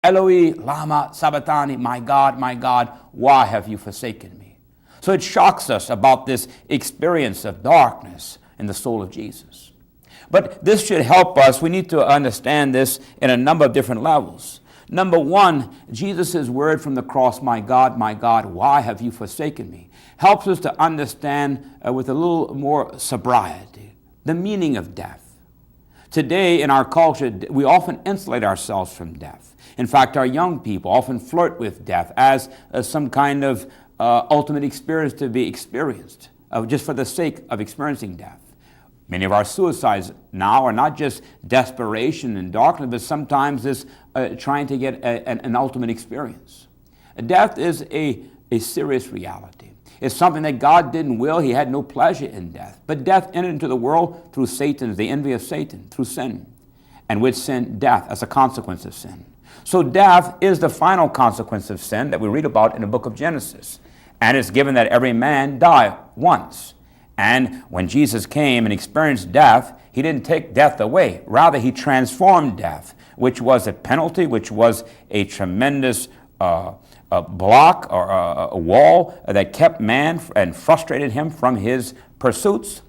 Eloi, lama sabachthani, my God, why have you forsaken me? So it shocks us about this experience of darkness in the soul of Jesus. But this should help us. We need to understand this in a number of different levels. Number one, Jesus' word from the cross, my God, why have you forsaken me, helps us to understand with a little more sobriety the meaning of death. Today in our culture, we often insulate ourselves from death. In fact, our young people often flirt with death as some kind of ultimate experience to be experienced, just for the sake of experiencing death. Many of our suicides now are not just desperation and darkness, but sometimes this trying to get an ultimate experience. Death is a serious reality. It's something that God didn't will. He had no pleasure in death. But death entered into the world through Satan, the envy of Satan, through sin. And with sin, death as a consequence of sin. So death is the final consequence of sin that we read about in the book of Genesis. And it's given that every man die once. And when Jesus came and experienced death, he didn't take death away. Rather, he transformed death, which was a penalty, which was a tremendous block or a wall that kept man and frustrated him from his pursuits.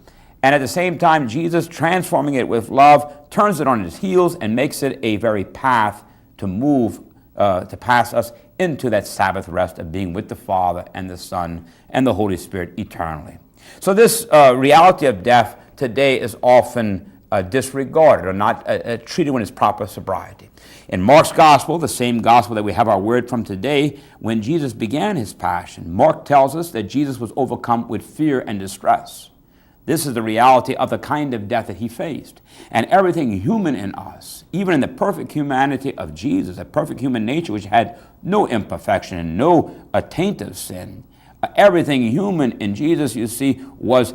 And at the same time, Jesus, transforming it with love, turns it on its heels and makes it a very path to move, to pass us into that Sabbath rest of being with the Father and the Son and the Holy Spirit eternally. So this reality of death today is often disregarded or not treated in its proper sobriety. In Mark's gospel, the same gospel that we have our word from today, when Jesus began his passion, Mark tells us that Jesus was overcome with fear and distress. This is the reality of the kind of death that he faced. And everything human in us, even in the perfect humanity of Jesus, a perfect human nature which had no imperfection and no taint of sin, everything human in Jesus, you see, was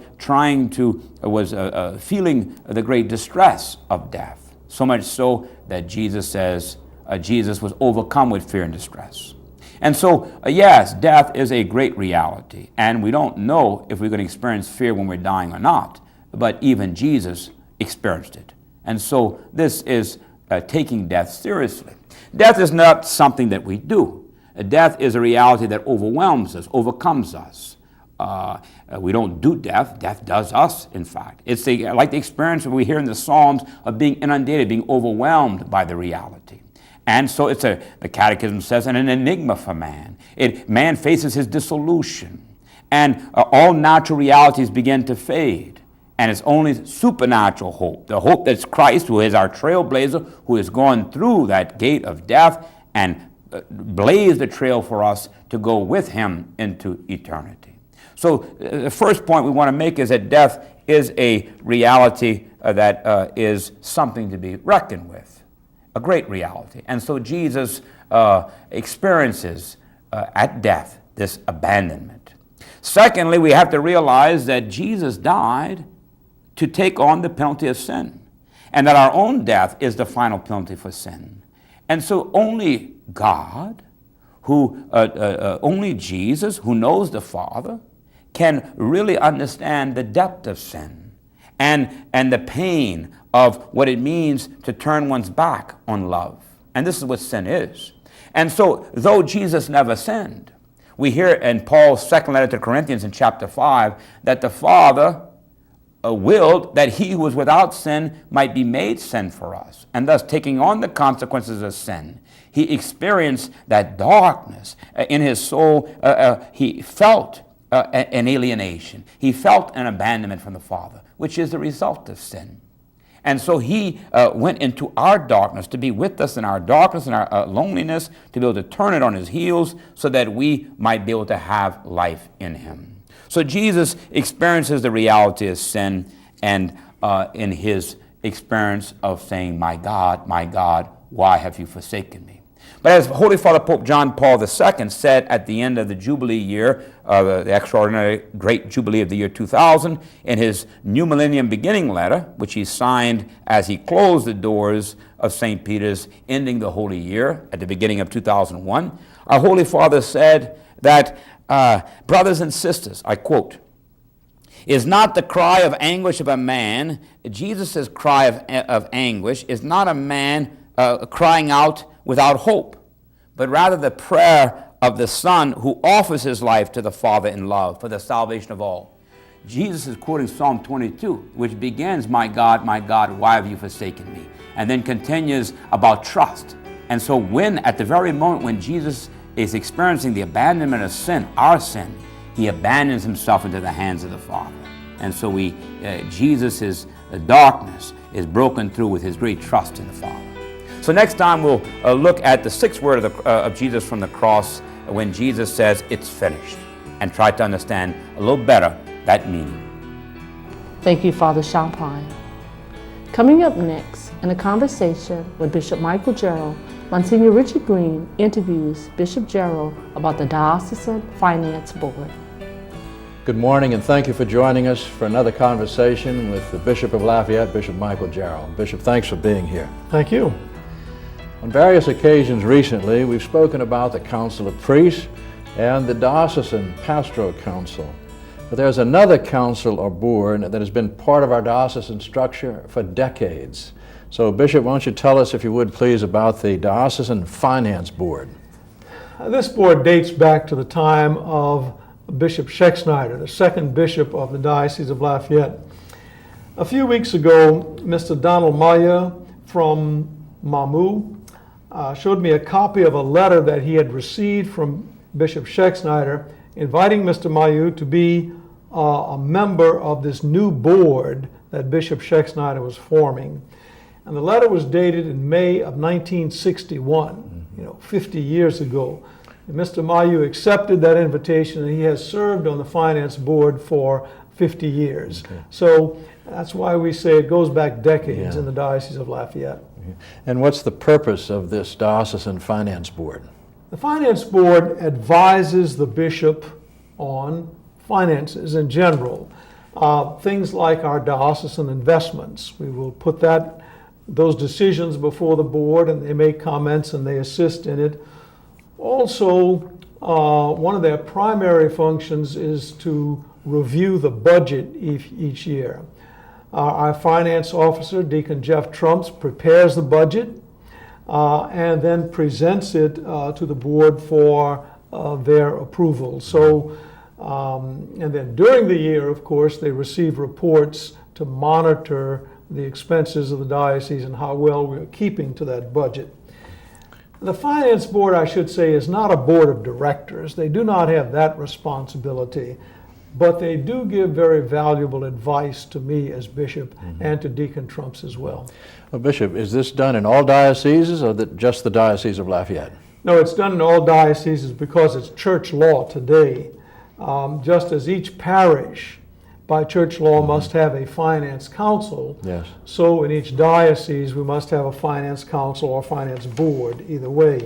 feeling the great distress of death. So much so that Jesus says Jesus was overcome with fear and distress. And so, yes, death is a great reality. And we don't know if we're going to experience fear when we're dying or not. But even Jesus experienced it. And so this is taking death seriously. Death is not something that we do. Death is a reality that overwhelms us, overcomes us. We don't do death. Death does us, in fact. It's like the experience that we hear in the Psalms of being inundated, being overwhelmed by the reality. And so the Catechism says, an enigma for man. Man faces his dissolution. And all natural realities begin to fade. And it's only supernatural hope, the hope that's Christ, who is our trailblazer, who has gone through that gate of death and blazed the trail for us to go with him into eternity. So the first point we want to make is that death is a reality that is something to be reckoned with, a great reality. And so Jesus experiences at death this abandonment. Secondly, we have to realize that Jesus died to take on the penalty of sin, and that our own death is the final penalty for sin. And so only God, only Jesus, who knows the Father, can really understand the depth of sin and the pain of what it means to turn one's back on love. And this is what sin is. And so, though Jesus never sinned, we hear in Paul's second letter to Corinthians in chapter 5 that the Father willed that he who was without sin might be made sin for us, and thus taking on the consequences of sin. He experienced that darkness in his soul. He felt an alienation. He felt an abandonment from the Father, which is the result of sin. And so he went into our darkness to be with us in our darkness and our loneliness, to be able to turn it on his heels so that we might be able to have life in him. So Jesus experiences the reality of sin, and in his experience of saying, my God, why have you forsaken me? But as Holy Father Pope John Paul II said at the end of the Jubilee year, the extraordinary great Jubilee of the year 2000, in his New Millennium Beginning letter, which he signed as he closed the doors of St. Peter's, ending the Holy Year at the beginning of 2001, our Holy Father said that, brothers and sisters, I quote, is not the cry of anguish of a man, Jesus' cry of anguish is not a man crying out without hope. but rather the prayer of the Son who offers his life to the Father in love for the salvation of all. Jesus is quoting Psalm 22, which begins, my God, why have you forsaken me? And then continues about trust. And so when, at the very moment when Jesus is experiencing the abandonment of sin, our sin, he abandons himself into the hands of the Father. And so Jesus' darkness is broken through with his great trust in the Father. So next time we'll look at the sixth word of Jesus from the cross when Jesus says, it's finished, and try to understand a little better that meaning. Thank you, Father Champagne. Coming up next, in a conversation with Bishop Michael Gerald, Monsignor Richard Green interviews Bishop Gerald about the Diocesan Finance Board. Good morning, and thank you for joining us for another conversation with the Bishop of Lafayette, Bishop Michael Gerald. Bishop, thanks for being here. Thank you. On various occasions recently, we've spoken about the Council of Priests and the Diocesan Pastoral Council. But there's another council or board that has been part of our diocesan structure for decades. So, Bishop, why don't you tell us, if you would please, about the Diocesan Finance Board? This board dates back to the time of Bishop Schexnayder, the second bishop of the Diocese of Lafayette. A few weeks ago, Mr. Donald Maya from Mamou showed me a copy of a letter that he had received from Bishop Schexnayder inviting Mr. Mayu to be a member of this new board that Bishop Schexnayder was forming. And the letter was dated in May of 1961, 50 years ago. And Mr. Mayu accepted that invitation, and he has served on the finance board for 50 years. Okay. So that's why we say it goes back decades in the Diocese of Lafayette. And what's the purpose of this Diocesan Finance Board? The Finance Board advises the bishop on finances in general. Things like our diocesan investments. We will put those decisions before the board, and they make comments and they assist in it. Also, one of their primary functions is to review the budget each year. Our finance officer, Deacon Jeff Trumps, prepares the budget and then presents it to the board for their approval. So, and then during the year, of course, they receive reports to monitor the expenses of the diocese and how well we're keeping to that budget. The Finance Board, I should say, is not a board of directors. They do not have that responsibility, but they do give very valuable advice to me as bishop and to Deacon Trumps as well. Well, Bishop, is this done in all dioceses or just the Diocese of Lafayette? No, it's done in all dioceses because it's church law today. Just as each parish by church law must have a finance council, yes. So in each diocese we must have a finance council or finance board, either way.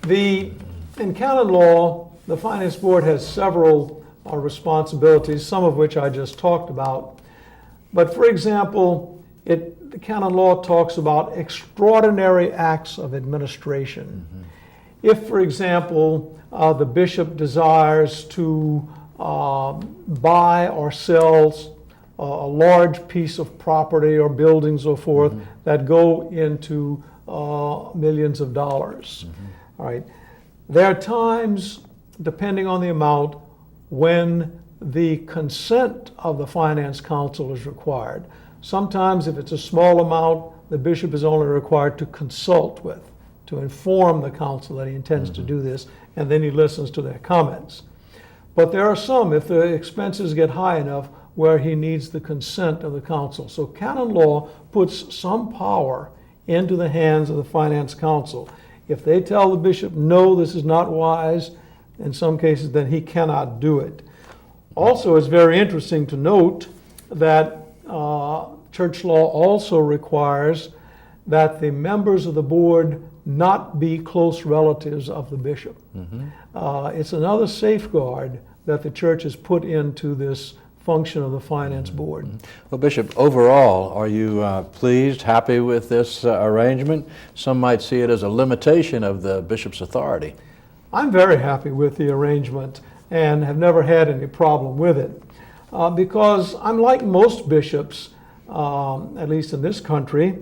In canon law, the finance board has several responsibilities, some of which I just talked about. But for example, the canon law talks about extraordinary acts of administration. If, for example, the bishop desires to buy or sell a large piece of property or buildings or forth that go into millions of dollars. All right. There are times, depending on the amount, when the consent of the finance council is required. Sometimes if it's a small amount, the bishop is only required to consult with, to inform the council that he intends to do this, and then he listens to their comments. But there are some, if the expenses get high enough, where he needs the consent of the council. So canon law puts some power into the hands of the finance council. If they tell the bishop, no, this is not wise, in some cases, then he cannot do it. Also, it's very interesting to note that church law also requires that the members of the board not be close relatives of the bishop. It's another safeguard that the church has put into this function of the finance board. Well, Bishop, overall, are you pleased, happy with this arrangement? Some might see it as a limitation of the bishop's authority. I'm very happy with the arrangement and have never had any problem with it because I'm like most bishops, at least in this country,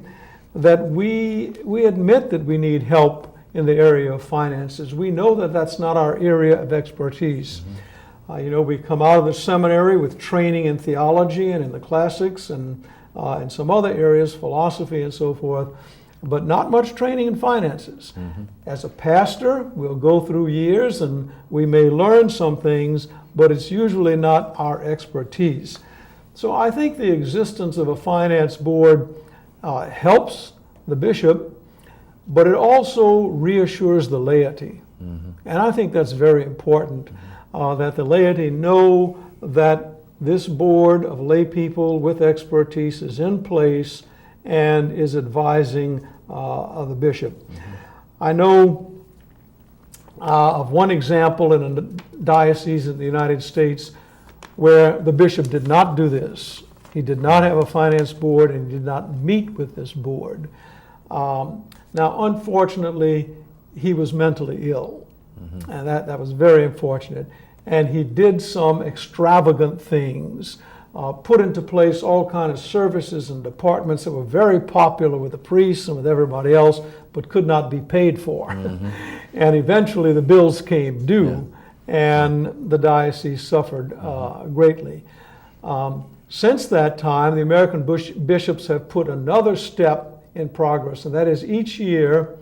that we admit that we need help in the area of finances. We know that that's not our area of expertise. We come out of the seminary with training in theology and in the classics and in some other areas, philosophy and so forth, but not much training in finances. As a pastor, we'll go through years and we may learn some things, but it's usually not our expertise. So I think the existence of a finance board helps the bishop, but it also reassures the laity. And I think that's very important, that the laity know that this board of lay people with expertise is in place and is advising of the bishop. I know of one example in a diocese in the United States where the bishop did not do this. He did not have a finance board and did not meet with this board. Now, unfortunately, he was mentally ill, and that was very unfortunate. And he did some extravagant things, put into place all kinds of services and departments that were very popular with the priests and with everybody else, but could not be paid for. And eventually the bills came due, and the diocese suffered greatly. Since that time, the American bishops have put another step in progress, and that is each year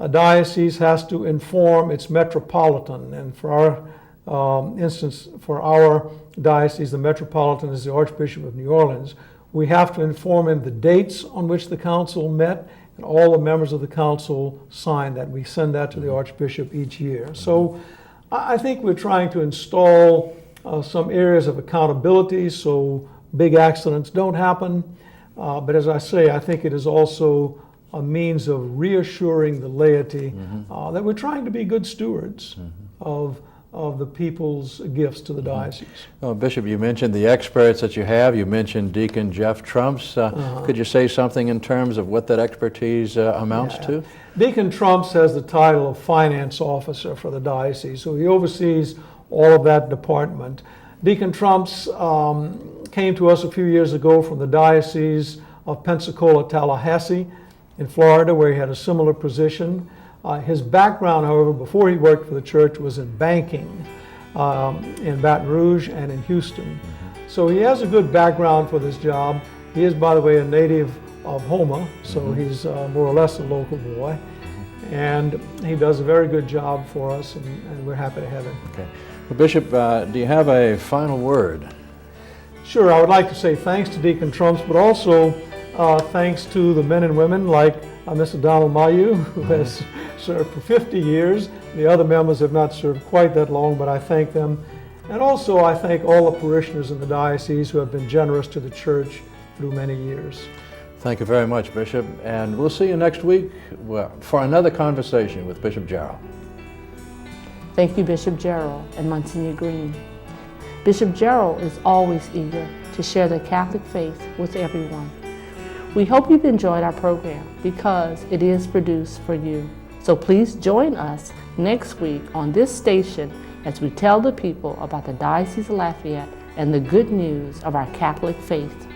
a diocese has to inform its metropolitan. And for our instance, for our diocese, the metropolitan is the Archbishop of New Orleans. We have to inform him the dates on which the council met, and all the members of the council sign that. We send that to the Archbishop each year. So I think we're trying to install some areas of accountability so big accidents don't happen. But as I say, I think it is also a means of reassuring the laity that we're trying to be good stewards of the people's gifts to the diocese. Well, Bishop, you mentioned the experts that you have. You mentioned Deacon Jeff Trumps. Could you say something in terms of what that expertise amounts to? Deacon Trumps has the title of finance officer for the diocese, so he oversees all of that department. Deacon Trumps came to us a few years ago from the Diocese of Pensacola, Tallahassee in Florida, where he had a similar position. His background, however, before he worked for the church was in banking in Baton Rouge and in Houston. So he has a good background for this job. He is, by the way, a native of Houma, so he's more or less a local boy. And he does a very good job for us, and we're happy to have him. Okay. Well, Bishop, do you have a final word? Sure, I would like to say thanks to Deacon Trumps, but also thanks to the men and women like Mr. Donald Mayu, who has served for 50 years. The other members have not served quite that long, but I thank them. And also I thank all the parishioners in the diocese who have been generous to the church through many years. Thank you very much, Bishop, and we'll see you next week for another conversation with Bishop Jarrell. Thank you, Bishop Jarrell and Monsignor Green. Bishop Jarrell is always eager to share the Catholic faith with everyone. We hope you've enjoyed our program because it is produced for you. So please join us next week on this station as we tell the people about the Diocese of Lafayette and the good news of our Catholic faith.